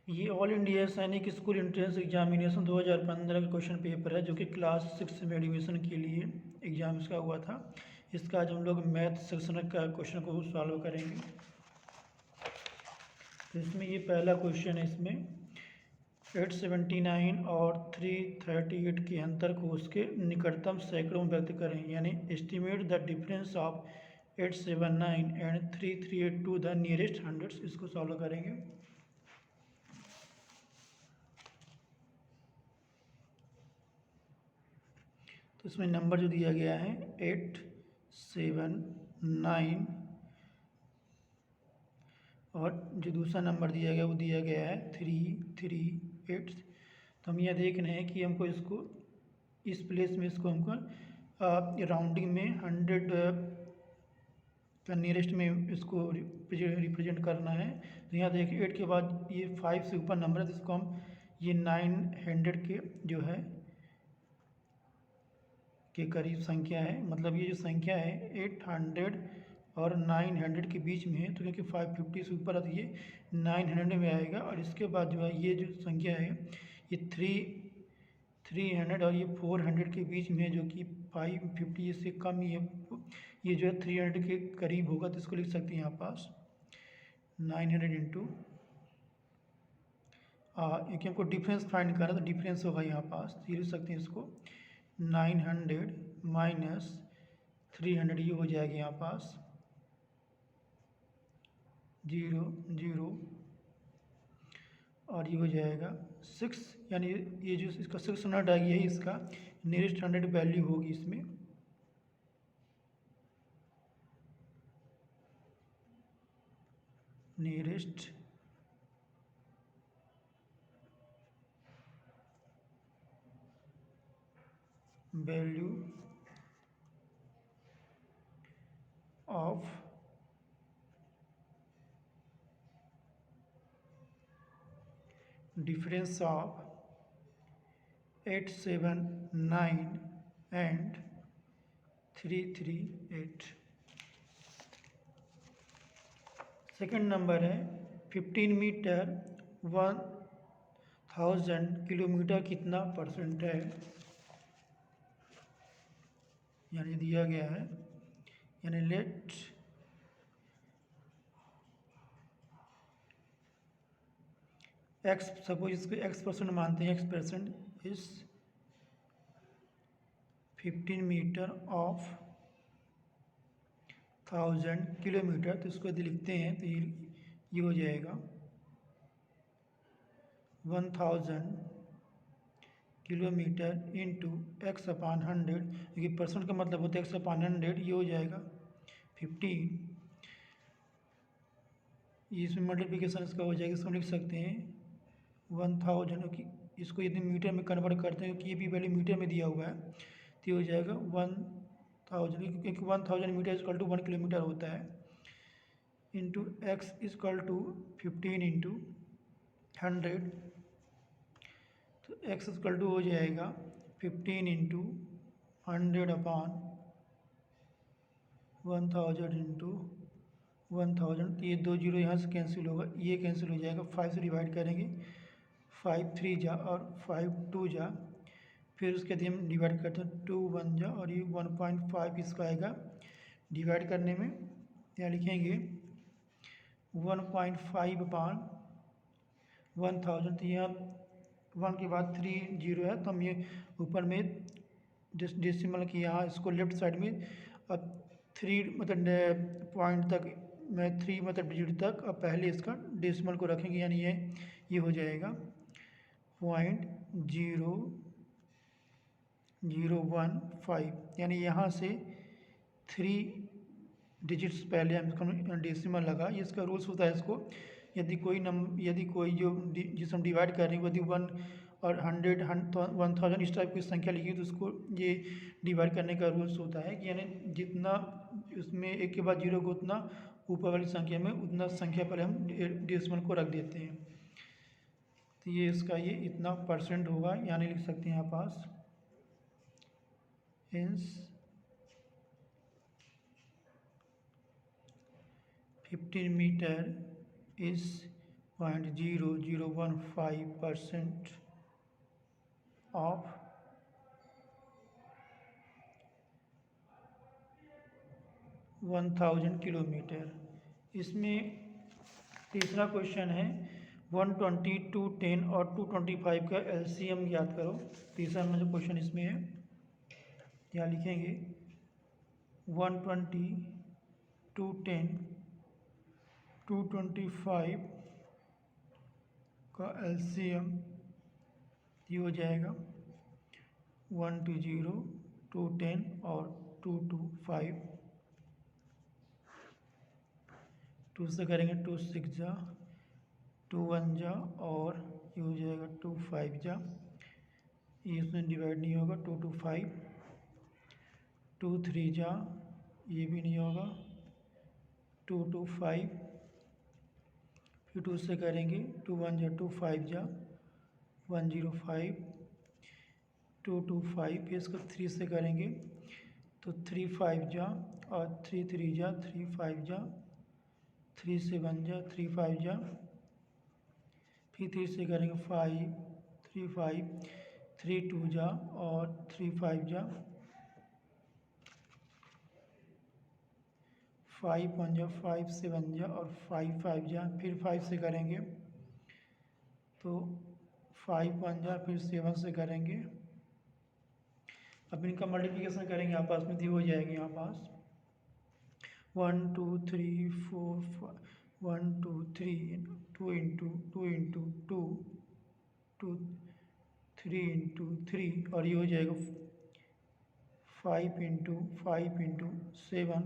ये all India सैनिक school entrance examination 2015 का क्वेश्चन पेपर है, जो कि क्लास 6 में एडमिशन के लिए एग्ज़ाम इसका हुआ था। इसका आज हम लोग मैथ सेक्शन का क्वेश्चन को सॉल्व करेंगे। तो इसमें ये पहला क्वेश्चन है। इसमें 879 और 338 के अंतर को उसके निकटतम सैकड़ों में व्यक्त करें, यानी estimate the difference of 879 and 338 to the nearest hundreds. इसको सॉल्व करेंगे। तो इसमें नंबर जो दिया गया है 879 और जो दूसरा नंबर दिया गया वो दिया गया है 338। तो हम यह देख रहे हैं कि हमको इसको इस प्लेस में इसको हमको राउंडिंग में 100 का नियरेस्ट में इसको रिप्रेजेंट करना है। तो यहाँ देखिए 8 के बाद ये 5 से ऊपर नंबर है, तो इसको हम ये 900 के जो है के करीब संख्या है। मतलब ये जो संख्या है 800 और 900 के बीच में है, तो क्योंकि 550 से ऊपर है तो ये 900 में आएगा। और इसके बाद जो है ये जो संख्या है ये 300 और ये 400 के बीच में है, जो कि 550 से कम ही है। ये जो है 300 के करीब होगा, तो इसको लिख सकते हैं यहाँ पास 900 इंटू क्योंकि हमको डिफरेंस फाइंड करना है, तो डिफरेंस होगा यहाँ पास, तो ये लिख सकते हैं इसको 900 माइनस 300, ये हो जाएगा यहाँ पास 0 0 और ये हो जाएगा 6, यानी ये जो इसका 600 आ गया है, इसका नियरेस्ट 100 वैल्यू होगी इसमें। Nearest value of difference of 879 and 338। Second number है 15 मीटर 1000 किलोमीटर कितना परसेंट है, यानी दिया गया है। यानी लेट एक्स, सपोज इसको x% मानते हैं, x% is 15 metre of 1000 kilometre. तो इसको यदि लिखते हैं तो ये हो जाएगा 1000 किलोमीटर इंटू x/100, क्योंकि परसेंट का मतलब होता है x/100, ये हो जाएगा 15। ये इसमें मल्टीप्लिकेशन इसका हो जाएगा, इसको लिख सकते हैं 1000 की, इसको यदि मीटर में कन्वर्ट करते हैं क्योंकि ये भी वैल्यू मीटर में दिया हुआ है, तो ये हो जाएगा 1000, क्योंकि 1000 मीटर इक्वल टू 1 किलोमीटर होता है, into X equal to 15 into 100। तो एक्स इक्वल टू हो जाएगा 15 इंटू 100/1000 इंटू 1000। तो ये 2 जीरो यहाँ से कैंसिल होगा, ये कैंसिल हो जाएगा, 5 से डिवाइड करेंगे, 5 3 जा और 5 2 जा, फिर उसके बाद हम डिवाइड करते हैं 2 1 जा, और ये 1.5 इसका आएगा डिवाइड करने में। यहाँ लिखेंगे 1.5/1000। तो यहाँ 1 के बाद 3 जीरो है, तो हम ये ऊपर में डेसिमल की यहाँ इसको लेफ्ट साइड में अब 3 मतलब पॉइंट तक में 3 मतलब डिजिट तक अब पहले इसका डेसिमल को रखेंगे, यानी ये हो जाएगा 0.0015। यानी यहाँ से 3 डिजिट्स पहले हम इसको डेसिमल लगा। ये इसका रूल्स होता है, इसको यदि कोई जो जिसे हम डिवाइड कर रहे हैं यदि 1 और 100 1000 इस टाइप की संख्या लिखी, तो उसको ये डिवाइड करने का रूल्स होता है कि यानी जितना उसमें एक के बाद जीरो को उतना ऊपर वाली संख्या में उतना संख्या पर हम डेसिमल को रख देते हैं। तो ये इसका ये इतना परसेंट होगा, यानी लिख सकते हैं यहाँ पास hence 15 metre is 0.0015% of 1000 kilometre. इसमें तीसरा क्वेश्चन है 120, 210 और 225 का एलसीएम याद करो। तीसरा में जो क्वेश्चन इसमें है यहाँ लिखेंगे 120, 210, 225 का एलसीएम ये हो जाएगा 120, 210 और 225। 2 से करेंगे 2 6 जा, 2 1 जा और ये हो जाएगा 2 5 जा, ये इसमें डिवाइड नहीं होगा 2 2 5, 2 3 जा, ये भी नहीं होगा 2 2 5, फिर 2 से करेंगे 2 1 जा 2 5 जा 105, 2 2 5, फिर इसको 3 से करेंगे तो 3 5 जा और 3 3 जा 3 5 जा, 3 7 जा 3 5 जा, फिर 3 से करेंगे 5 3 5, 3 2 जा और 3 5 जा, 5 1 जा 5 7 जा और 5 5 जा, फिर 5 से करेंगे तो 5 1 जा, फिर 7 से करेंगे। अब इनका मल्टीप्लिकेशन करेंगे आपस में, हो जाएगी यहाँ पास 1 2 3 4 5, 1 2 3 2 इंटू 2 इंटू 2 2 3 इंटू 3 और ये हो जाएगा 5 इंटू 5 इंटू 7।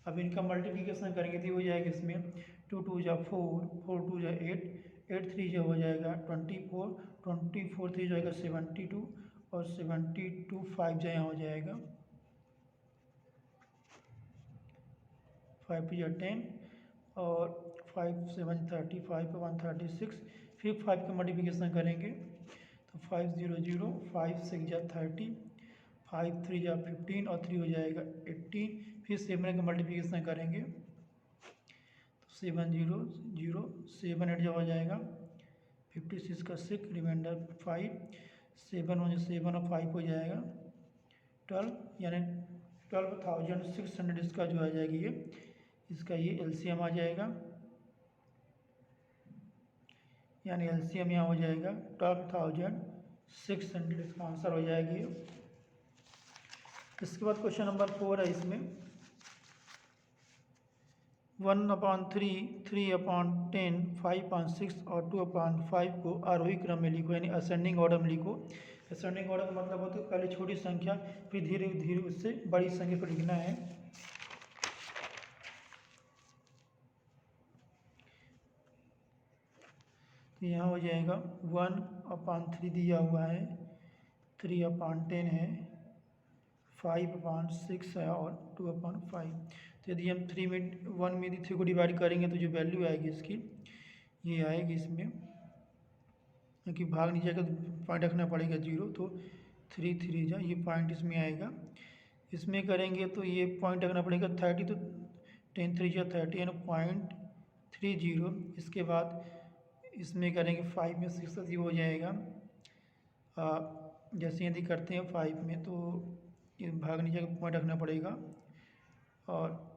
अब इनका मल्टीप्लिकेशन करेंगे तो हो जाएगा इसमें 2 2 जा 4, 4 2 जा 8, 8 3 जा हो जाएगा 24, 24 3 जाएगा 72 और 72 5 जा यहाँ हो जाएगा 5 या 10 और 5 7 35 136, फिर 5 का मल्टीप्लिकेशन करेंगे तो 5 0 0, 5 6 जा 30, 5 3 जा 15 और 3 हो जाएगा 18, फिर 7 का मल्टीप्लिकेशन करेंगे तो 7 0 0, 7 8 जा हो जाएगा 56 का 6, रिमाइंडर 5, 7 हो 7 और 5 हो जाएगा 12, यानी 12,600 इसका जो आ जाएगी ये इसका ये एलसीएम आ जाएगा, यानी एलसीएम यहाँ हो जाएगा 12,600, इसका आंसर हो जाएगी। इसके बाद क्वेश्चन नंबर 4 है, इसमें 1/3, 3/10, 5/6 और 2/5 को आरोही क्रम में लिखो, यानी असेंडिंग ऑर्डर में लिखो। असेंडिंग ऑर्डर का मतलब होता है पहले छोटी संख्या फिर धीरे धीरे उससे बड़ी संख्या को लिखना है। तो यहाँ हो जाएगा 1/3 दिया हुआ है, 3/10 है, 5/6 है और 2/5। तो यदि हम 3 में 1 में 3 को डिवाइड करेंगे तो जो वैल्यू आएगी इसकी ये आएगी इसमें, क्योंकि भाग नहीं जाएगा तो पॉइंट रखना पड़ेगा 0, तो 3 3 जा ये पॉइंट इसमें आएगा। इसमें करेंगे तो ये पॉइंट रखना पड़ेगा 30, तो 10 3 जा 30 यानी 0.30। इसके बाद इसमें करेंगे 5 में 6 ये हो जाएगा, जैसे यदि करते हैं 5 में तो ये भाग नहीं जाएगा पॉइंट रखना पड़ेगा, और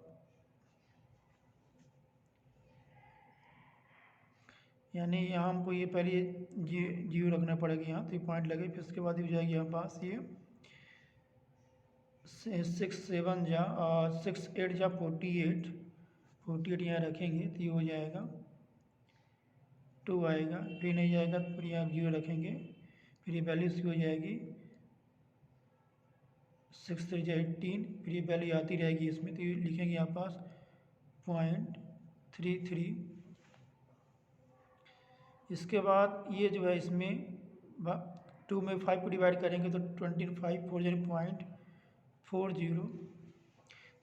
यानी यहाँ हमको ये पहले 0 रखना पड़ेगा यहाँ, तो ये पॉइंट लगे, फिर उसके बाद हो जाएगी यहाँ पास ये 6 7 जा 6 8 जा 48 यहाँ रखेंगे तो ये हो जाएगा 2 आएगा, फिर नहीं जाएगा तो फिर यहाँ 0 रखेंगे, फिर ये वैल्यू इसकी हो जाएगी 6 3 जा 18, फिर ये वैल्यू आती रहेगी इसमें, तो ये लिखेंगे यहाँ पास 0.33। इसके बाद ये जो है इसमें 2 में 5 को डिवाइड करेंगे तो 25 4 0.40।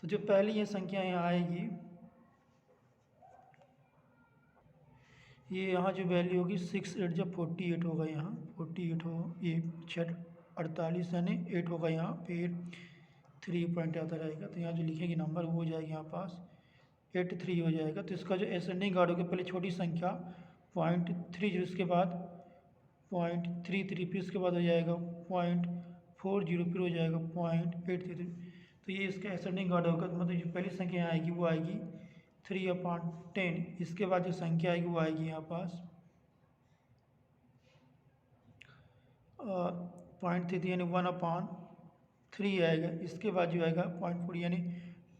तो जो पहली ये संख्या यहाँ आएगी ये यहाँ जो वैल्यू होगी 6 8 जब 48 होगा, यहाँ 48 हो, ये 6 48 यानी 8 होगा यहाँ, फिर 3 पॉइंट आता रहेगा, तो यहाँ जो लिखेंगे नंबर वो हो जाएगा यहाँ पास 83 हो जाएगा। तो इसका जो एसेंडिंग ऑर्डर के पहले छोटी संख्या 0.30, उसके बाद 0.33, फिर उसके बाद हो जाएगा 0.40, फिर हो जाएगा 0.833। तो ये इसका एसेंडिंग ऑर्डर होगा, मतलब जो पहली संख्या आएगी वो आएगी 3/10। इसके बाद जो संख्या आएगी वो आएगी यहाँ पास 0.33 यानी 1/3 आएगा। इसके बाद जो आएगा 0.40 यानी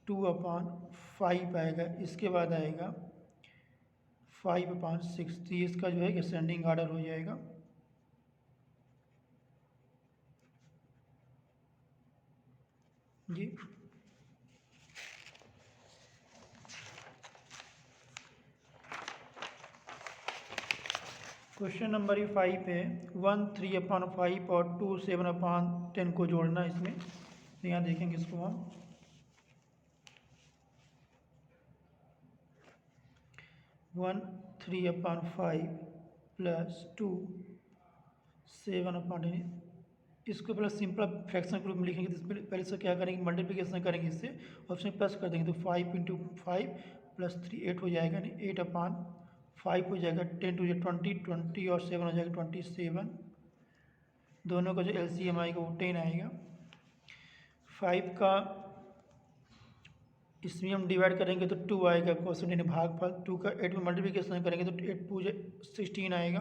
2/5 आएगा। इसके बाद आएगा 5/6। तो ये इसका जो है असेंडिंग ऑर्डर हो जाएगा। जी क्वेश्चन नंबर 5 है 1 3/5 और 2 7/10 को जोड़ना इसमें। तो यहाँ देखेंगे इसको हम 1 3/5 प्लस 2 7/10, इसको पहले सिंपल फ्रैक्शन ग्रुप में लिखेंगे। तो पहले से क्या करेंगे, मल्टीप्लिकेशन करेंगे इससे और उसमें प्लस कर देंगे। तो 5 × 5 + 3 8 हो जाएगा, यानी 8/5 हो जाएगा। 10 2 20, 20 और 7 हो जाएगा 27। दोनों का जो LCM आएगा वो 10 आएगा। 5 का इसमें हम डिवाइड करेंगे तो 2 आएगा क्वेश्चन, यानी भागफल। 2 का 8 में मल्टीप्लिकेशन करेंगे तो 8 2 16 आएगा।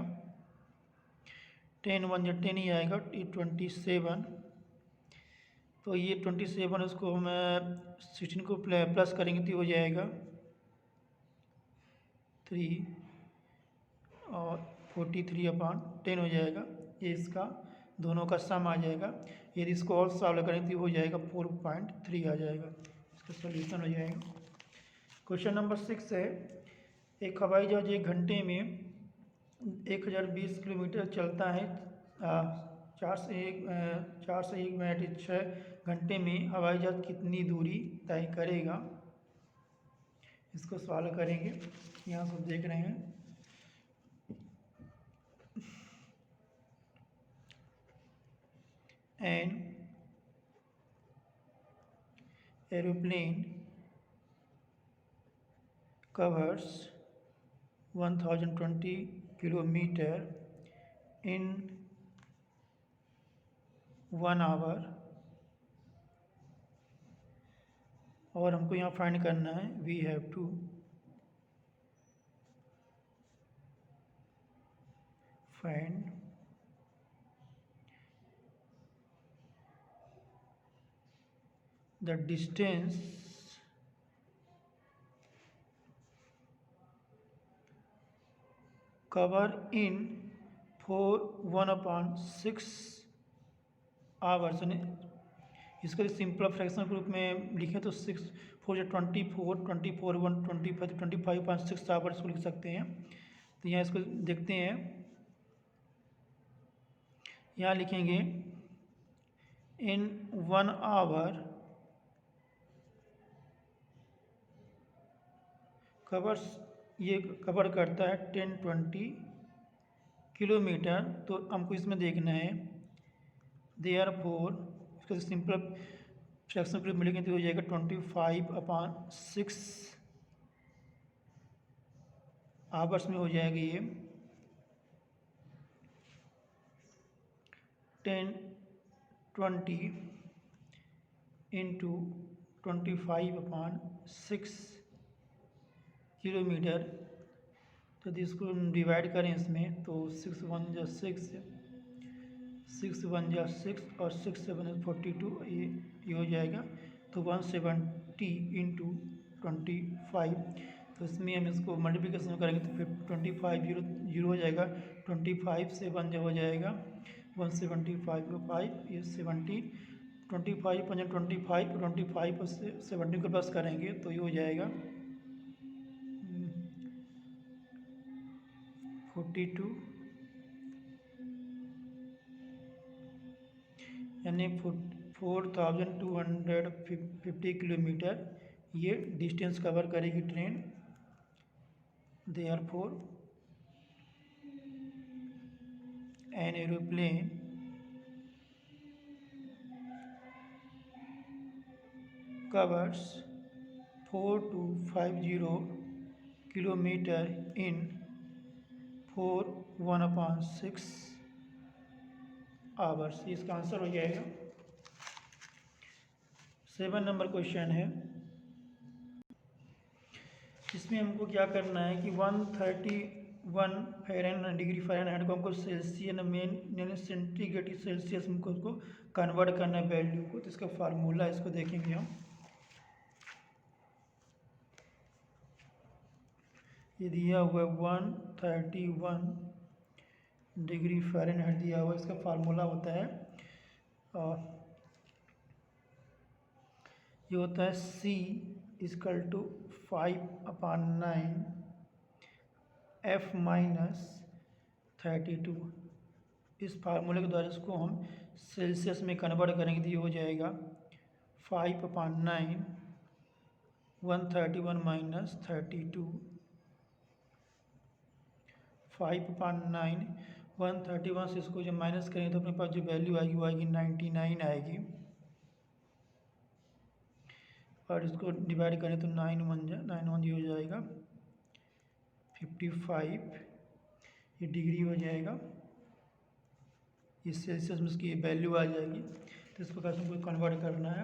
10 1 10 ही आएगा, 27। तो ये 27 उसको हम 16 को प्लस करेंगे तो हो जाएगा 3 और 43/10 हो जाएगा। ये इसका दोनों का सम आ जाएगा। यदि इसको और सॉल्व करें तो हो जाएगा 4.3 आ जाएगा। इसका सॉल्यूशन हो जाएगा। क्वेश्चन नंबर 6 है एक हवाई जहाज 1 घंटे में 1020 किलोमीटर चलता है। 4 से 1 मिनट 6 घंटे में हवाई जहाज कितनी दूरी तय करेगा। इसको सॉल्व करेंगे। यहाँ सब देख रहे हैं an aeroplane covers 1020 kilometer in 1 hour, और हमको यहाँ फाइंड करना है we have to find the distance cover in 1/6 hours. इसका सिंपल फ्रैक्शन ग्रुप में लिखें तो 6 4 24 24 1 25 25/6 आवर्स को लिख सकते हैं। तो यहाँ इसको देखते हैं, यहाँ लिखेंगे इन 1 आवर कवर्स, ये कवर करता है 1020 किलोमीटर। तो हमको इसमें देखना है देयरफॉर इसका सिंपल फ्रैक्शन ग्रुप मिलेंगे तो हो जाएगा 25/6 आवर्स में हो जाएगा ये 1020 × 25/6 किलोमीटर। तो इसको हम डिवाइड करें इसमें तो 6 1 जा 6, 6 1 जा 6 और 6 7 42, ये हो जाएगा। तो 170 × 25। तो इसमें हम इसको मल्टीप्लिकेशन करेंगे तो फिर 25 0 हो जाएगा। 25 से 1 जो हो जाएगा 175 ये 70। 25 5 25 25 से 70 को प्लस करेंगे तो ये हो जाएगा 42, यानी 4250 किलोमीटर ये डिस्टेंस कवर करेगी train. Therefore an aeroplane covers 4250 kilometre in 4 1/6 hours, इसका आंसर हो जाएगा। 7 नंबर क्वेश्चन है, इसमें हमको क्या करना है कि 131 डिग्री फ़ारेनहाइट को हमको सेल्सियस में यानी सेंटीग्रेड सेल्सियस में उसको कन्वर्ट करना है वैल्यू को। तो इसका फार्मूला इसको देखेंगे हम। ये दिया हुआ है 131 डिग्री फ़ारेनहाइट दिया हुआ है। इसका फार्मूला होता है ये होता है C = 5/9 F - 32। इस फार्मूले के द्वारा इसको हम सेल्सियस में कन्वर्ट करेंगे तो ये हो जाएगा 5/9 131 - 32 5/9 131 से इसको जब माइनस करेंगे तो अपने पास जो वैल्यू आएगी वो आएगी 99 आएगी, और इसको डिवाइड करें तो 9 1 हो जाएगा 55, ये डिग्री हो जाएगा, इस सेल्सियस में इसकी वैल्यू आ जाएगी। तो इस प्रकार से हमको कन्वर्ट करना है,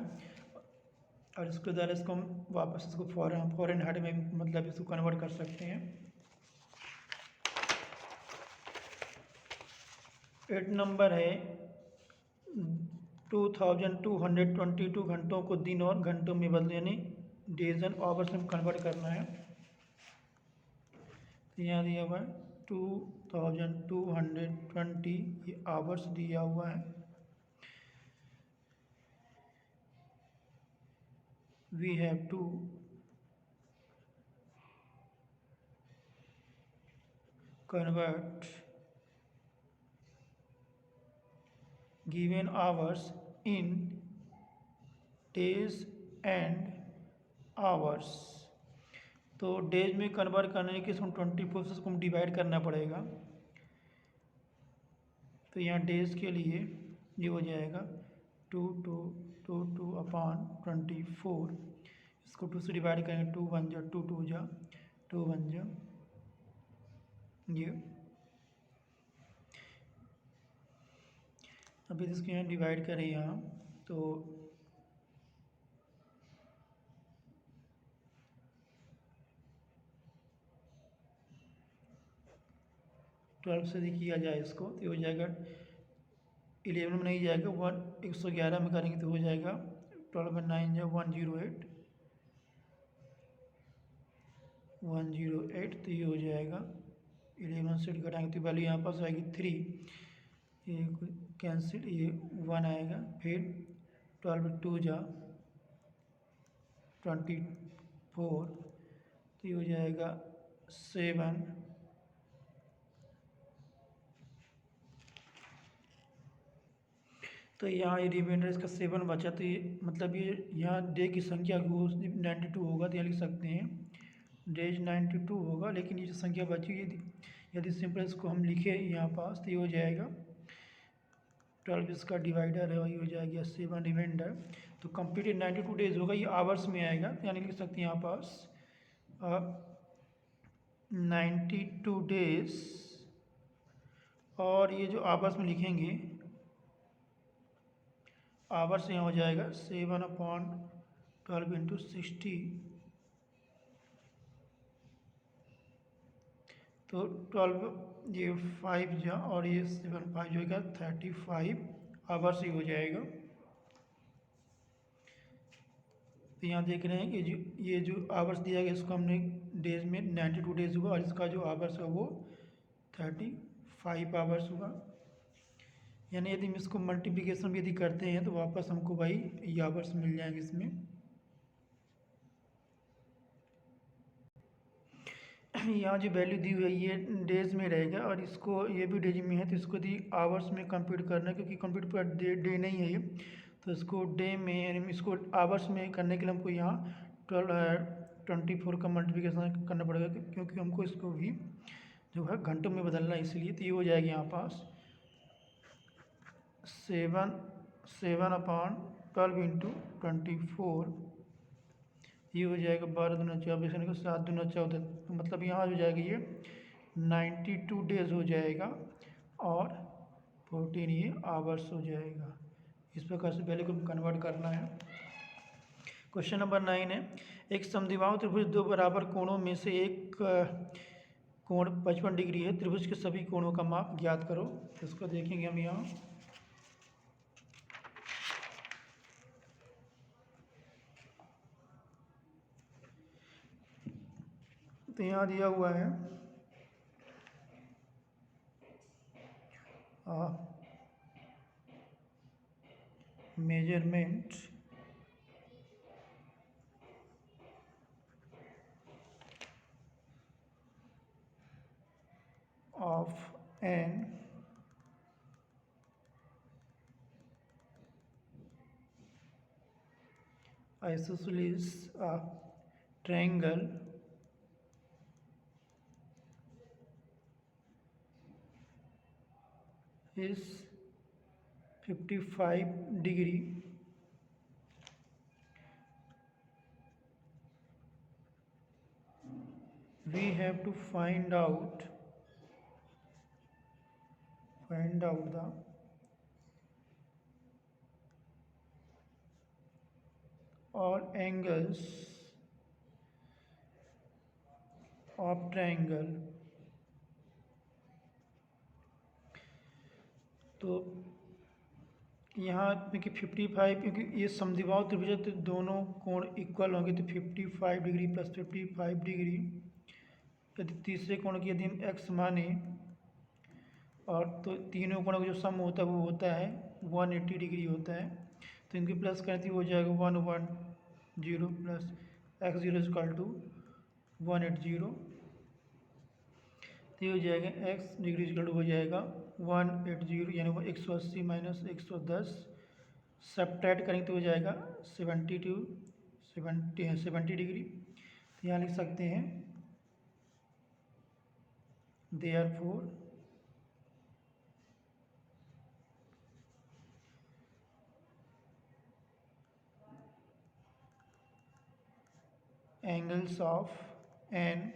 और इसके द्वारा इसको हम वापस इसको फ़ारेनहाइट में मतलब इसको कन्वर्ट कर सकते हैं। 8 नंबर है, 2222 घंटों को दिन और घंटों में बदले यानी डेज एंड आवर्स में कन्वर्ट करना है। तो यहाँ दिया हुआ है 2220, ये आवर्स दिया हुआ है। We have to convert given hours in days and hours। तो डेज में कन्वर्ट करने के हम 24 से उसको डिवाइड करना पड़ेगा। तो यहाँ डेज के लिए ये हो जाएगा 2/24, इसको 2 से डिवाइड करेंगे 2 1 जा 2 2 जा 2 1 जा ये। अभी इसको यहाँ डिवाइड करें यहाँ तो 12 से किया जाए इसको तो हो जाएगा 11 में नहीं जाएगा 111 में करेंगे तो हो जाएगा 12 में 9 जा 108 तो ये हो जाएगा 11 से घटाएंगे तो वैल्यू यहाँ पास आएगी 3, ये कैंसिल, ये 1 आएगा, फिर 12 2 जा 24 तो ये हो जाएगा 7, तो यहाँ ये रिमाइंडर इसका 7 बचा। तो ये मतलब ये यहाँ डे की संख्या को 92 होगा, तो यहाँ लिख सकते हैं डेज 92 होगा, लेकिन ये जो संख्या बची यदि सिंपल इसको हम लिखे यहाँ पास तो ये हो जाएगा 12 इसका डिवाइडर है, वही हो जाएगा 7 रिमाइंडर। तो कंप्लीटेड 92 डेज होगा, ये आवर्स में आएगा, यानी लिख सकते हैं यहाँ पास 92 डेज, और ये जो आवर्स में लिखेंगे आवर्स यहाँ हो जाएगा 7/12 × 60, तो 12 ये 5 जा और ये 7 5 जो होगा 35 आवर्स ही हो जाएगा। तो यहाँ देख रहे हैं कि ये जो आवर्स दिया गया इसको हमने डेज में 92 डेज हुआ, और इसका जो आवर्स है वो 35 आवर्स हुआ। यानी यदि हम इसको मल्टीप्लिकेशन भी यदि करते हैं तो वापस हमको वही ये आवर्स मिल जाएंगे इसमें। यहाँ जो वैल्यू दी हुई है ये डेज में रहेगा, और इसको ये भी डेज में है तो इसको यदि आवर्स में कंप्यूट करना है, क्योंकि कंप्यूट पर डे नहीं है ये, तो इसको डे में यानी इसको आवर्स में करने के लिए हमको यहाँ 24 का मल्टीप्लिकेशन करना पड़ेगा, क्योंकि हमको इसको भी जो है घंटों में बदलना है, इसलिए तो ये हो जाएगा यहाँ पास 7/12 × 24, ये हो जाएगा 12 दूना 24 यानी कि 7 दूना 14, तो मतलब यहाँ हो जाएगा ये 92 डेज हो जाएगा और 14 ये आवर्स हो जाएगा। इस प्रकार से वैल्यू को कन्वर्ट करना है। क्वेश्चन नंबर 9 है, एक समद्विबाहु त्रिभुज दो बराबर कोणों में से एक कोण 55 डिग्री है, त्रिभुज के सभी कोणों का माप ज्ञात करो। इसको देखेंगे हम यहाँ। तो यहाँ दिया हुआ है measurement of an isosceles triangle is 55 degree we have to find out the all angles of triangle। तो यहाँ क्योंकि 55, क्योंकि ये समद्विबाहु त्रिभुज है तो दोनों कोण इक्वल होंगे, तो 55 डिग्री प्लस 55 डिग्री। यदि तीसरे कोण की यदि हम x माने और तो तीनों कोणों का जो सम होता है वो होता है 180 डिग्री होता है। तो इनकी प्लस करती हो जाएगा 110 प्लस x0 इक्वल टू 180। तो ये हो जाएगा x डिग्री इक्वल टू हो जाएगा 180 यानी वो 180 माइनस 110 सब्ट्रैक्ट करेंगे तो हो जाएगा 70 डिग्री। तो यहाँ लिख सकते हैं therefore angles of an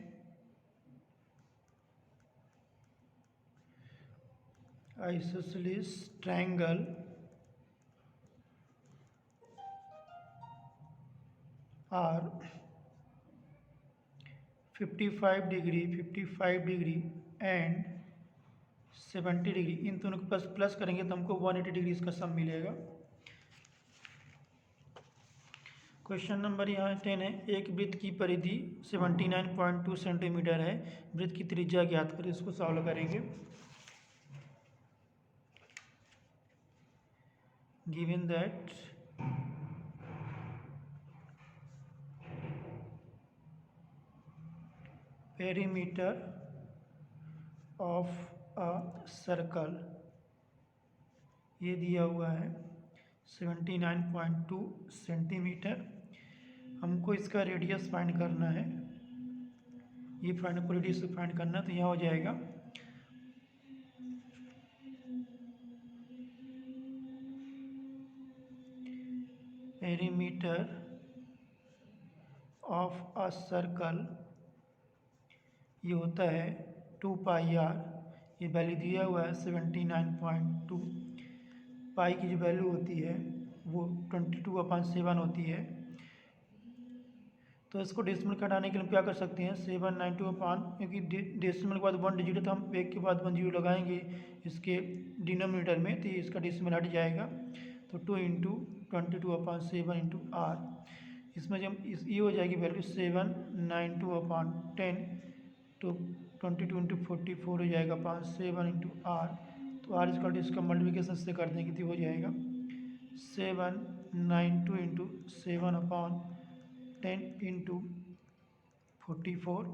isosceles triangle are 55 degree and 70 degree. इन दोनों को प्लस करेंगे तो हमको 180 डिग्री इसका सम मिलेगा। क्वेश्चन नंबर यहाँ 10 है, एक वृत्त की परिधि 79.2 सेंटीमीटर है, वृत्त की त्रिज्या ज्ञात करें। इसको सॉल्व करेंगे। Given that perimeter of a circle, ये दिया हुआ है 79.2 सेंटीमीटर। हमको इसका रेडियस फाइंड करना है, ये रेडियस फाइंड करना है। तो यहाँ हो जाएगा पेरीमीटर ऑफ अ सर्कल, ये होता है 2 पाई आर। ये वैल्यू दिया हुआ है 79.2। पाई की जो वैल्यू होती है वो 22/7 होती है। तो इसको डेसिमल का हटाने के लिए क्या कर सकते हैं, 792 क्योंकि डेसिमल के बाद 1 डिजिट है तो हम एक के बाद 1 0 लगाएंगे इसके डिनोमिनेटर में, तो इसका डेसिमल हट जाएगा। तो 2 × 22/7 × r, इसमें जब ये हो जाएगी वैल्यू 792/10, तो 22 × 44 हो जाएगा 5 7 × r। तो r इसका इसका मल्टीप्लिकेशन से कर देंगे तो हो जाएगा 792 × 7/10 × 44।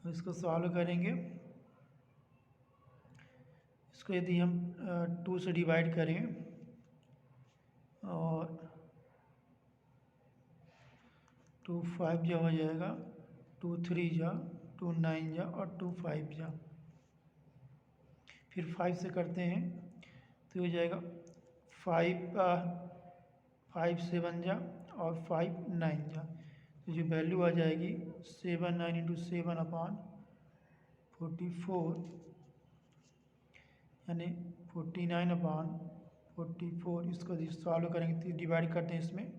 इसको सॉल्व करेंगे। इसको यदि हम 2 से डिवाइड करें और 2 5 जा हो जाएगा, 2 3 जा, 2 9 जा और 2 5 जा। फिर 5 से करते हैं तो हो जाएगा 5 7 जा और 5 9 जा। तो जो वैल्यू आ जाएगी 7/9 × 7/44 यानी 49/44। इसको सॉल्व करेंगे तो डिवाइड करते हैं इसमें,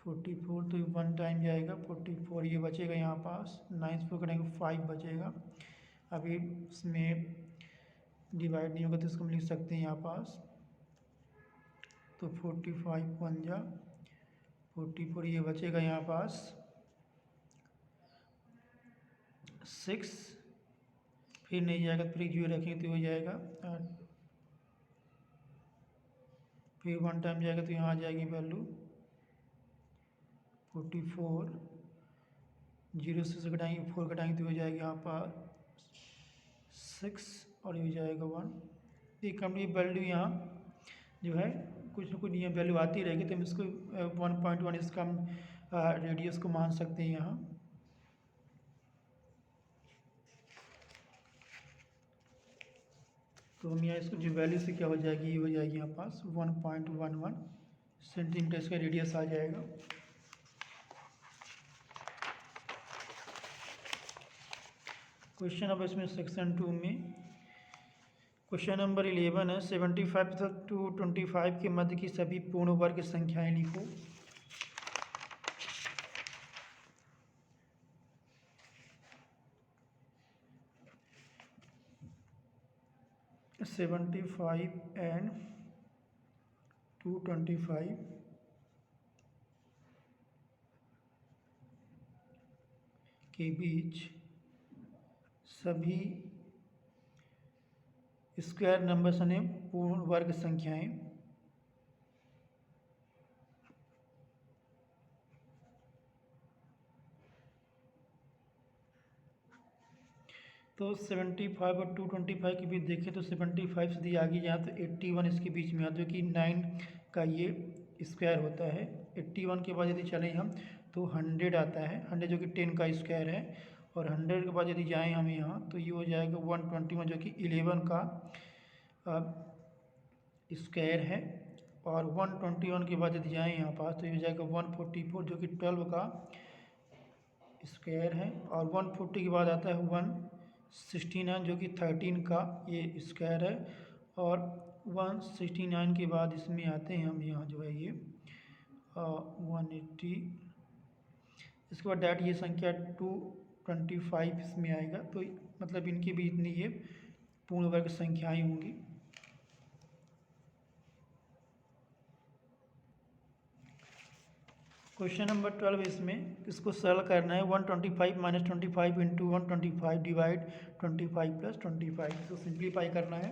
तो 1 टाइम जाएगा 44, ये बचेगा यहाँ पास 9 से 4 करेंगे 5 बचेगा। अभी इसमें डिवाइड नहीं होगा तो इसको हम लिख सकते हैं यहाँ पास, तो 45 1 जा 44, ये बचेगा यहाँ पास 6, फिर नहीं जाएगा फिर जो रखेंगे तो हो जाएगा 8, फिर 1 टाइम जाएगा तो यहाँ आ जाएगी वैल्यू 44, 0 से घटाएंगे 4 घटाएंगे तो हो जाएगा यहाँ पर 6 और ये हो जाएगा 1। एक कंपनी वैल्यू यहाँ जो है कुछ न कुछ यहाँ वैल्यू आती रहेगी, तो हम इसको 1.1 इसका हम रेडियस को मान सकते हैं यहाँ। तो हम यहाँ इसको जो वैल्यू से क्या हो जाएगी, ये हो जाएगी यहाँ पास 1.11 सेंटीमीटर इसका रेडियस आ जाएगा। क्वेश्चन अब इसमें सेक्शन 2 में क्वेश्चन नंबर 11 है, 75 to 25 के मध्य की सभी पूर्ण वर्ग संख्याएं लिखो। सेवेंटी 75 and 225 के बीच सभी स्क्वायर नंबर्स यानी पूर्ण वर्ग संख्याएं तो 75 और 225 के बीच देखें तो 75 से दी आगे यहाँ तो 81 इसके बीच में आता है, जो कि 9 का ये स्क्वायर होता है। 81 के बाद यदि चलें हम तो 100 आता है, 100 जो कि 10 का स्क्वायर है, और 100 के बाद यदि जाएं हम यहाँ तो ये हो जाएगा 121 जो कि 11 का स्क्वायर है, और 121 के बाद यदि जाएँ यहाँ पास तो ये हो जाएगा 144 जो कि 12 का स्क्वायर है, और 140 के बाद आता है 169 जो कि 13 का ये स्क्वायर है, और 169 के बाद इसमें आते हैं हम यहाँ जो है ये 180, इसके बाद डैट ये संख्या 225 इसमें आएगा। तो मतलब इनके भी इतनी ये पूर्ण वर्ग संख्याएं होंगी। क्वेश्चन नंबर 12 इसमें इसको सरल करना है, 125 - 25 × 125 डिवाइड 25 + 25, इसको सिंप्लीफाई करना है।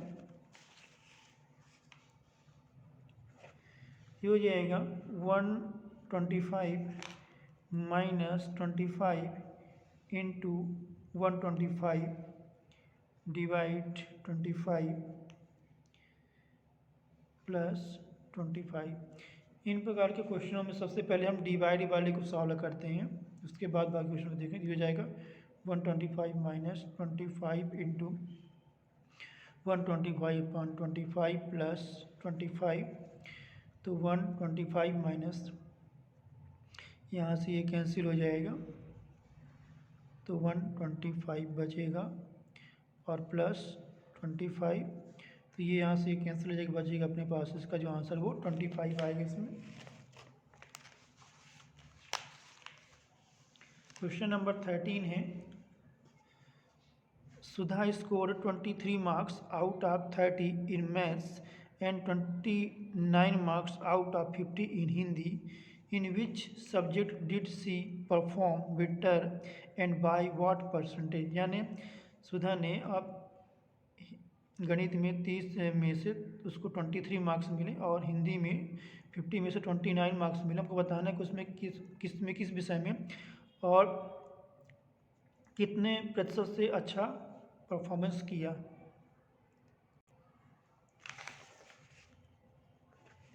ये हो जाएगा 125 - 25 × 125 डिवाइड 25 + 25। इन प्रकार के क्वेश्चनों में सबसे पहले हम डिवाइड वाले को सॉल्व करते हैं, उसके बाद बाकी क्वेश्चन को देखें। ये हो जाएगा 125 - 25 × 125/25 + 25, तो 125 माइनस यहाँ से ये कैंसिल हो जाएगा तो 125 बचेगा, और प्लस 25, तो ये यहाँ से कैंसिल हो जाएगा, बचेगा अपने पास इसका जो आंसर वो 25 आएगा इसमें। क्वेश्चन नंबर 13 है, Sudha score 23 marks out of 30 in maths and 29 marks out of 50 in Hindi, in which subject did she perform better and by what percentage. यानी सुधा ने अब गणित में 30 में से उसको 23 मार्क्स मिले और हिंदी में 50 में से 29 मार्क्स मिले। हमको बताना है कि उसमें किस विषय में और कितने प्रतिशत से अच्छा परफॉर्मेंस किया।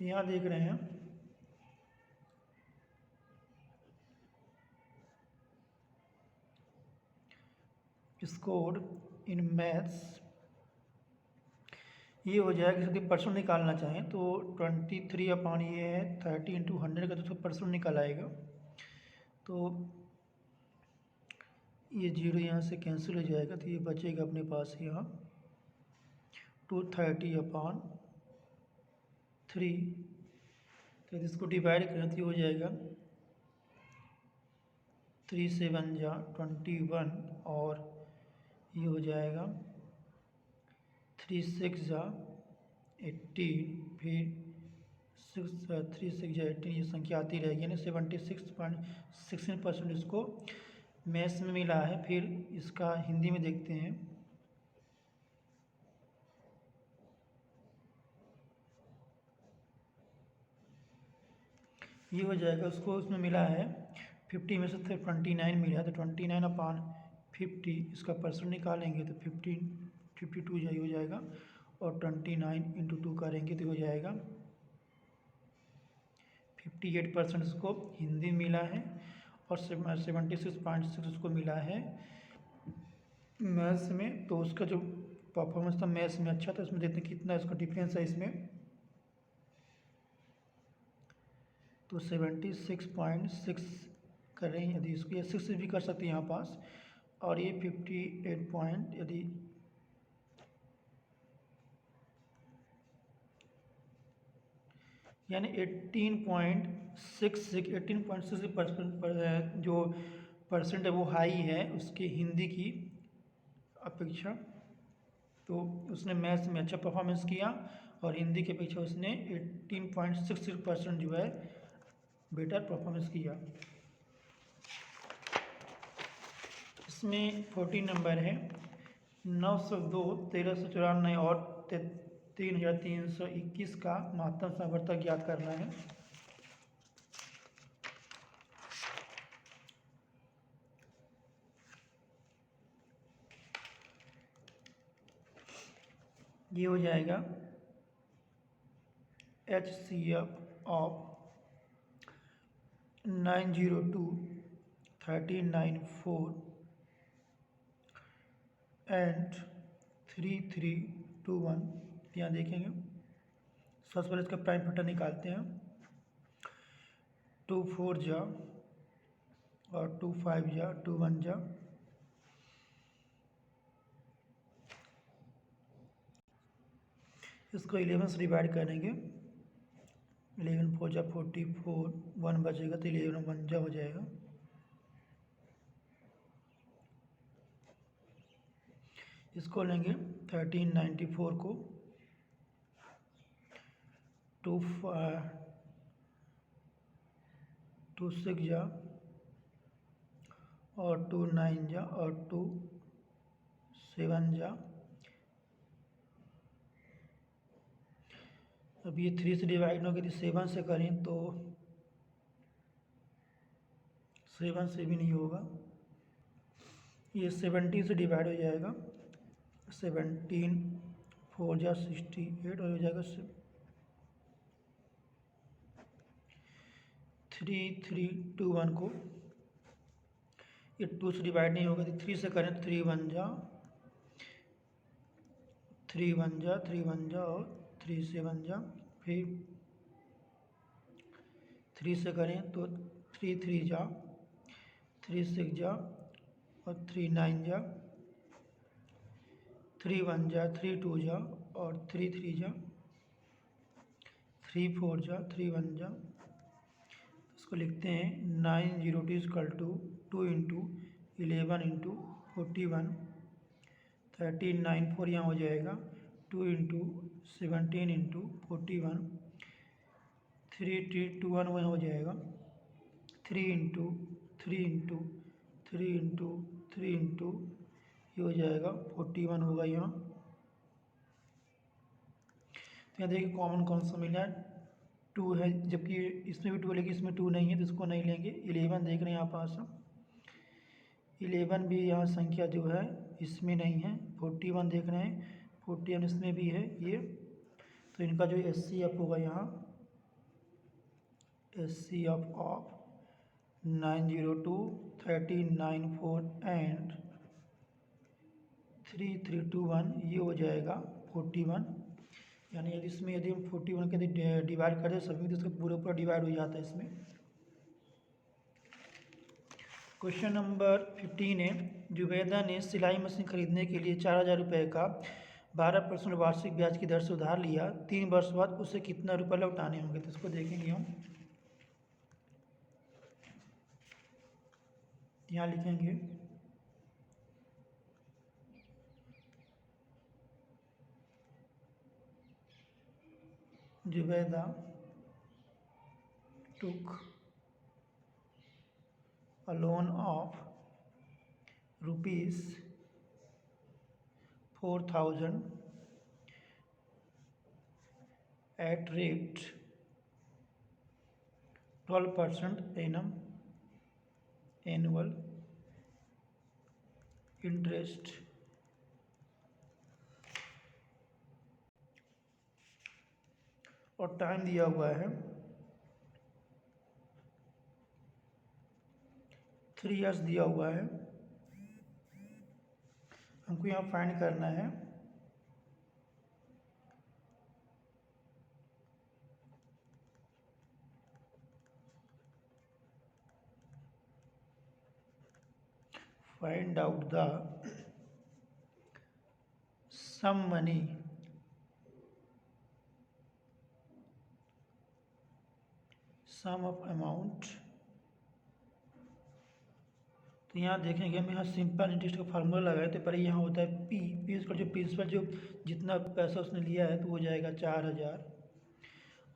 यहाँ देख रहे हैं स्कोर इन मैथ्स ये हो जाएगा, यदि परसेंट निकालना चाहें तो 23 अपॉन ये है 30 इंटू 100 का, तो परसेंट निकाल आएगा। तो ये जीरो यहाँ से कैंसिल हो जाएगा, तो ये बचेगा अपने पास यहाँ 230 अपॉन 3। तो इसको डिवाइड करें तो ये हो जाएगा 3 से 1 जा 21, और ये हो जाएगा 3 6 जा 18, फिर 3 6 जा 18, ये संख्या आती रहेगी, यानी 76.16% इसको मैथ्स में मिला है। फिर इसका हिंदी में देखते हैं। ये हो जाएगा, उसको उसमें मिला है 50 में से 29 मिला है, तो 29 अपॉन 50 इसका परसेंट निकालेंगे तो 52 हो जाएगा, और 29 इंटू 2 करेंगे तो हो जाएगा 58% इसको हिंदी मिला है, और 76.6 उसको मिला है मैथ्स में। तो उसका जो परफॉर्मेंस था मैथ्स में अच्छा था, इसमें देखते हैं कितना इसका डिफरेंस है इसमें। तो 76.6 कर रहे हैं, यदि इसको 6 भी कर सकते हैं यहाँ पास, और ये 58 पॉइंट, यदि यानी 18.66% जो परसेंट है वो हाई है उसके हिंदी की अपेक्षा। तो उसने मैथ्स में अच्छा परफॉर्मेंस किया, और हिंदी की अपेक्षा उसने 18.66% जो है बेटर परफॉर्मेंस किया। इसमें 14 नंबर है 902, 1394 और 3321 का महत्तम सामर्थ्य ज्ञात करना है। ये हो जाएगा HCF ऑफ 902, 1394 एंड 3321। यहाँ देखेंगे, सबसे पहले इसका प्राइम फैक्टर निकालते हैं। 2 4 जा और 2 5 जा, 2 1 जा, इसको 11 से डिवाइड करेंगे। 11 4 जा 44, 1 बचेगा तो 11 1 जा हो जाएगा। इसको लेंगे 1394 को 2 6 जा और 2 9 जा और 2 7 जा। अब ये 3 से डिवाइड होगा, यदि 7 से करें तो 7 से भी नहीं होगा, ये 17 से डिवाइड हो जाएगा। 17 4 जा 68 हो जाएगा। 3 3 2 1 को ये 2 से डिवाइड नहीं होगा, तो 3 से करें 3 1 जा 3 1 जा 3 1 जा और 3 7 जा। फिर 3 से करें तो 3 3 जा 3 6 जा और 3 9 जा, 3 1 जा 3 2 जा और 3 3 जा, 3 4 जा 3 1 जा। इसको लिखते हैं 902 इक्वल टू 2 इंटू 11 इंटू 41, 1394 यहाँ हो जाएगा 2 इंटू 17 इंटू 41, 3321 वहाँ हो जाएगा 3 इंटू 3 इंटू 3 इंटू 3 इंटू ये हो जाएगा 41 होगा यहाँ। तो यहाँ देखिए कॉमन कौन सा मिला है, 2 है, जबकि इसमें भी 2 लेकिन इसमें 2 नहीं है तो इसको नहीं लेंगे। 11 देख रहे हैं यहाँ पास, 11 भी यहाँ संख्या जो है इसमें नहीं है। 41 देख रहे हैं, 41 इसमें भी है ये। तो इनका जो HCF होगा यहाँ HCF ऑफ 902, 1394 एंड 3321 ये हो जाएगा 41। यानी यदि हम 41 के डिवाइड कर दें सभी, तो इसका पूरा पूरा डिवाइड हो जाता है इसमें। क्वेश्चन नंबर 15 है, जुबैदा ने सिलाई मशीन खरीदने के लिए 4,000 रुपये का 12% वार्षिक ब्याज की दर से उधार लिया। 3 वर्ष बाद उसे कितना रुपये लौटाने होंगे? तो इसको देखेंगे हम। यहाँ लिखेंगे Zubaida took a loan of rupees 4,000 at rate 12% annum annual interest और टाइम दिया हुआ है 3 इयर्स दिया हुआ है। हमको यहाँ फाइंड करना है find out the sum money sum of amount. तो यहाँ देखेंगे हम, यहाँ सिंपल इंटरेस्ट का फार्मूला लगाए तो पहले यहाँ होता है पी उसका जो प्रिंसिपल जो जितना पैसा उसने लिया है तो हो जाएगा 4,000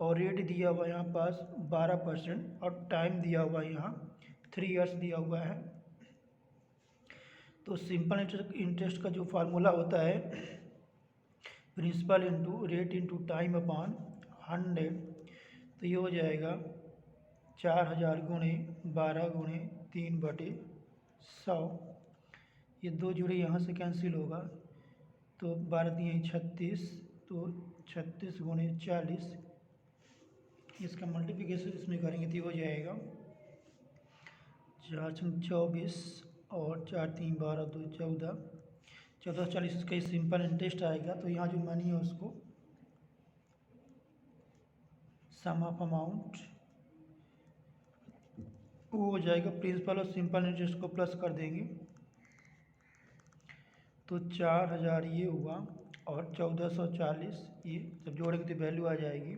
और रेट दिया हुआ यहाँ पास 12% और टाइम दिया हुआ यहाँ 3 इयर्स दिया हुआ है। तो सिंपल इंटरेस्ट का जो फार्मूला होता है principal into rate into time upon 100, तो ये हो जाएगा 4,000 गुणे 12 गुणे 3/100। ये 2 जुड़े यहाँ से कैंसिल होगा तो 12 3 36, तो 36 गुणे 40, इसका मल्टीप्लिकेशन इसमें करेंगे तो हो जाएगा 4 24 और 4 3 12 2 14, 1440 इसका ही सिंपल इंटरेस्ट आएगा। तो यहाँ जो मनी है उसको सम ऑफ अमाउंट वो हो जाएगा, प्रिंसिपल और सिंपल इंटरेस्ट को प्लस कर देंगे तो 4,000 ये हुआ और 1440 ये जब जोड़ेंगे तो वैल्यू आ जाएगी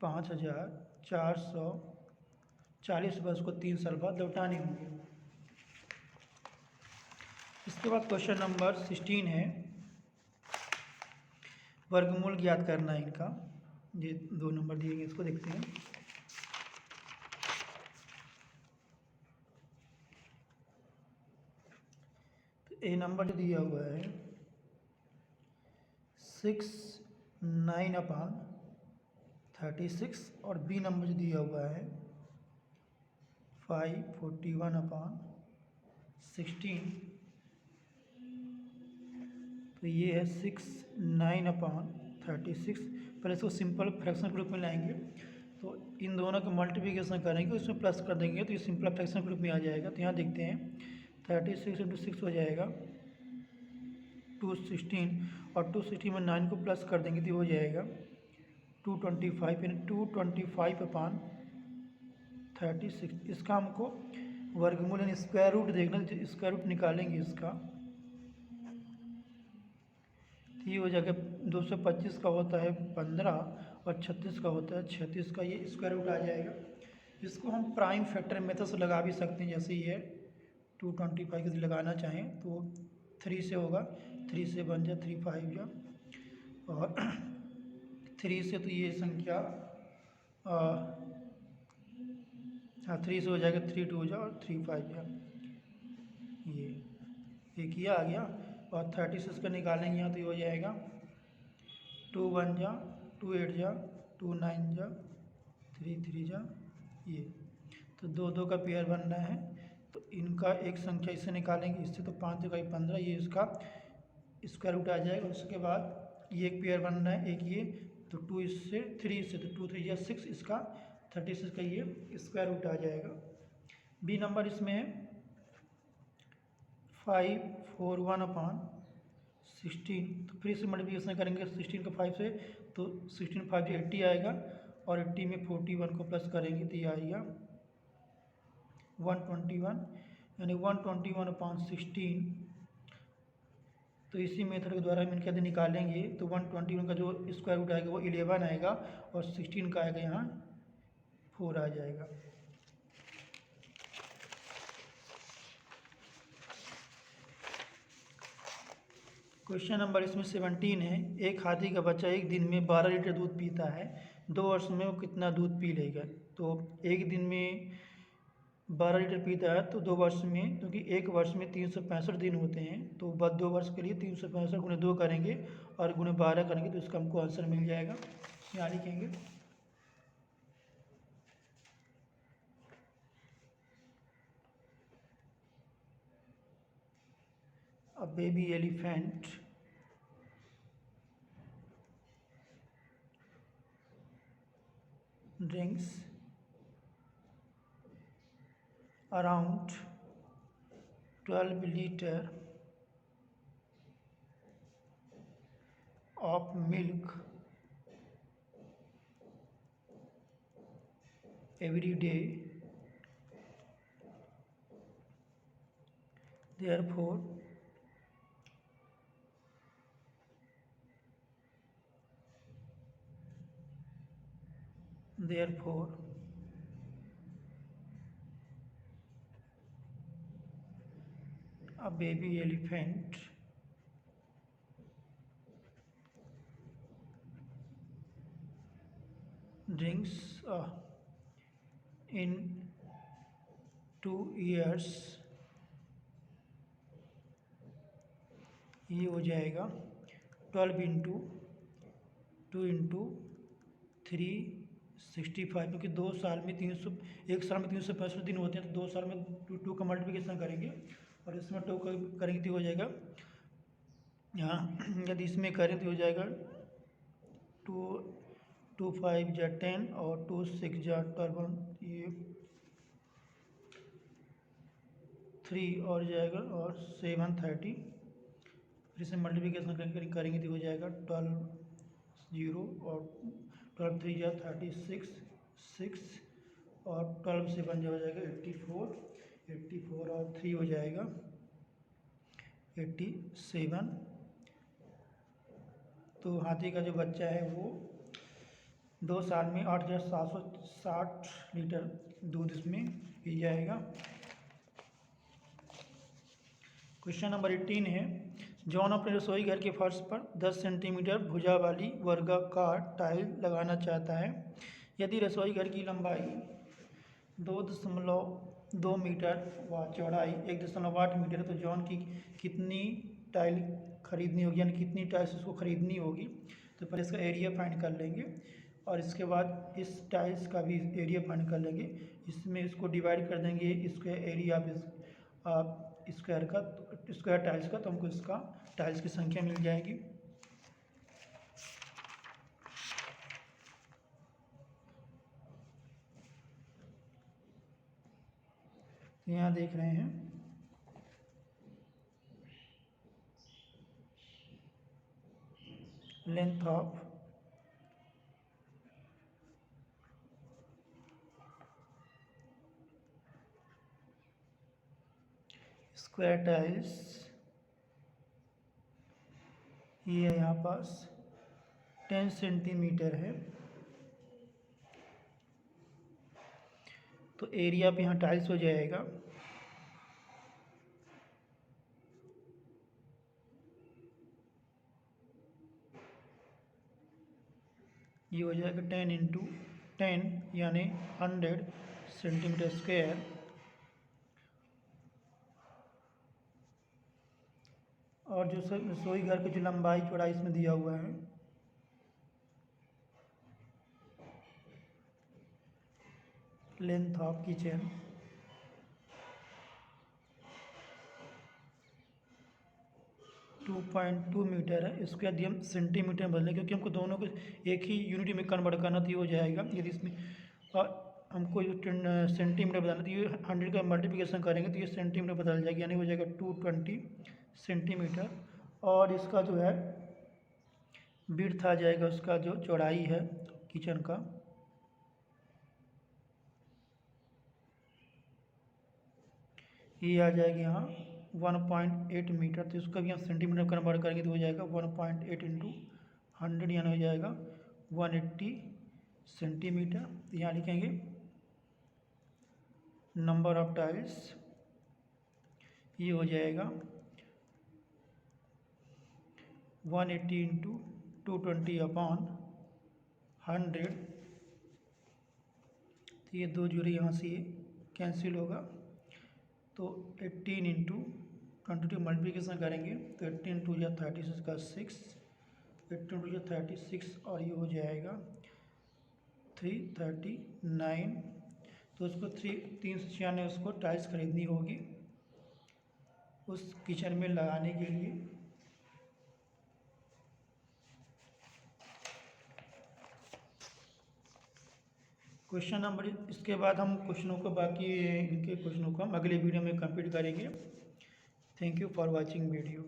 5,440 रुपये उसको 3 साल बाद लौटाने होंगे। इसके बाद क्वेश्चन नंबर 16 है, वर्गमूल ज्ञात करना है इनका। ये 2 नंबर दिए गए, इसको देखते हैं। तो ए नंबर जो दिया हुआ है 6/9/36 और बी नंबर जो दिया हुआ है 541/16। तो ये है 6/9/36। पहले इसको सिंपल फ्रैक्शन के रूप में लाएंगे तो इन दोनों का मल्टीप्लिकेशन करेंगे, उसमें प्लस कर देंगे तो ये सिंपल फ्रैक्शन के रूप में आ जाएगा। तो यहाँ देखते हैं 36 × 6 हो जाएगा 216 और 216 में 9 को प्लस कर देंगे तो हो जाएगा 225, यानी 225/36। इसका हमको वर्गमूल यानी स्क्वायर रूट देखना, स्क्वायर रूट निकालेंगे इसका तो ये हो जाएगा 225 का होता है 15 और 36 का होता है 36 का, ये स्क्वायर रूट आ जाएगा। इसको हम प्राइम फैक्टर मेथड से लगा भी सकते हैं, जैसे ये 225 यदि लगाना चाहें तो 3 से होगा, 3 से बन जाए 3 5 जा और 3 से तो ये संख्या हाँ 3 से हो जाएगा 3 2 जा और 3 5 जा, ये किया आ गया। और 36 का निकालेंगे यहाँ तो ये हो जाएगा 2 1 जा 2 8 जा 2 9 जा 3 3 जा, ये तो 2 2 का पेयर बनना है। तो इनका एक संख्या इससे निकालेंगे, इससे तो 5 2 15, ये इसका स्क्वायर रूट आ जाएगा। उसके बाद ये एक पेयर बनना है, एक ये, तो 2 इससे 3 से तो 2 3 या 6, इसका 36 का ये स्क्वायर रूट आ जाएगा। बी नंबर इसमें है 541/16 16, तो फिर इसे मल्टीप्लिकेशन करेंगे 16 का 5 से, तो 16 5 80 आएगा, और 80 में 41 को प्लस करेंगे तो ये आएगा 121, यानी 121/16। तो इसी मेथड के द्वारा हम इनके यदि निकालेंगे तो 121 का जो स्क्वायर रूट आएगा वो 11 आएगा, और 16 का आएगा यहाँ 4 आ जाएगा। क्वेश्चन नंबर इसमें 17 है। एक हाथी का बच्चा एक दिन में 12 लीटर दूध पीता है, 2 वर्ष में वो कितना दूध पी लेगा? तो एक दिन में 12 लीटर पीता है तो 2 वर्ष में, क्योंकि एक वर्ष में 365 दिन होते हैं, तो बस 2 वर्ष के लिए 365 गुणे 2 करेंगे और गुणे 12 करेंगे, तो इसका हमको आंसर मिल जाएगा। यहाँ लिखेंगे a baby elephant drinks around 12 liter of milk every day, therefore a baby elephant drinks in 2 years, ये हो जाएगा 12 इंटू 2 इंटू 365, क्योंकि 2 साल में 300, एक साल में 365 दिन होते हैं, तो 2 साल में 2 का मल्टीप्लिकेशन करेंगे और इसमें 2 का करेंगे तो हो जाएगा, यहाँ यदि इसमें करें तो हो जाएगा 2 5 जा 10 और 2 6 जा 12, ये 3 और जाएगा और 7 30, फिर इसे मल्टीप्लिकेशन करेंगे तो हो जाएगा 12 0 और 12 3 जा 36 6 और 12 7 जो हो जाएगा 84 और 3 हो जाएगा 87। तो हाथी का जो बच्चा है वो 2 साल में 8760 लीटर दूध इसमें पी जाएगा। क्वेश्चन नंबर 18 है। जॉन अपने रसोई घर के फर्श पर 10 सेंटीमीटर भुजा वाली वर्गाकार टाइल लगाना चाहता है। यदि रसोई घर की लंबाई 2.2 मीटर व चौड़ाई 1.8 मीटर है, तो जॉन की कितनी टाइल खरीदनी होगी, यानी कितनी टाइल्स उसको खरीदनी होगी? तो पहले इसका एरिया फाइंड कर लेंगे और इसके बाद इस टाइल्स का भी एरिया फाइंड कर लेंगे। इसमें इसको डिवाइड कर देंगे स्क्वायर एरिया ऑफ स्क्वायर का, स्क्वायर टाइल्स का, तो हमको इसका टाइल्स की संख्या मिल जाएगी। यहाँ देख रहे हैं लेंथ ऑफ स्क्वायर टाइल्स, ये यहाँ पास 10 सेंटीमीटर है, तो एरिया पे यहाँ टाइल्स हो जाएगा ये हो जाएगा 10 इंटू 10 यानी 100 सेंटीमीटर स्क्वायर। और जो रसोई घर की जो लंबाई चौड़ाई इसमें दिया हुआ है लेंथ ऑफ किचन 2.2 मीटर है। इसको यदि हम सेंटीमीटर में बदलें, क्योंकि हमको दोनों को एक ही यूनिट में कन्वर्ट करना तो ये हो जाएगा। यदि इसमें हमको सेंटीमीटर बदलना तो ये 100 का मल्टीप्लिकेशन करेंगे तो ये सेंटीमीटर बदल जाएगी, यानी हो जाएगा 220 सेंटीमीटर। और इसका जो है विड्थ आ जाएगा, उसका जो चौड़ाई है किचन का, ये आ जाएगी यहाँ 1.8 मीटर। तो इसका भी हम सेंटीमीटर कन्वर्ट करेंगे तो हो जाएगा 1.8 इंटू 100 यानी हो जाएगा 180 सेंटीमीटर। तो यहाँ लिखेंगे नंबर ऑफ टाइल्स, ये हो जाएगा 180 इंटू 220 अपॉन 100। तो ये 2 जोड़े यहाँ से ये कैंसिल होगा, तो 18 इंटू 22 मल्टीप्लिकेशन करेंगे तो 18 टू या 36 का 6, 18 टू या 36 और ये हो जाएगा 339। तो उसको 396 उसको टाइल्स खरीदनी होगी उस किचन में लगाने के लिए। क्वेश्चन नंबर, इसके बाद हम क्वेश्चनों को बाकी इनके क्वेश्चनों को हम अगले वीडियो में कंप्लीट करेंगे। Thank you for watching video.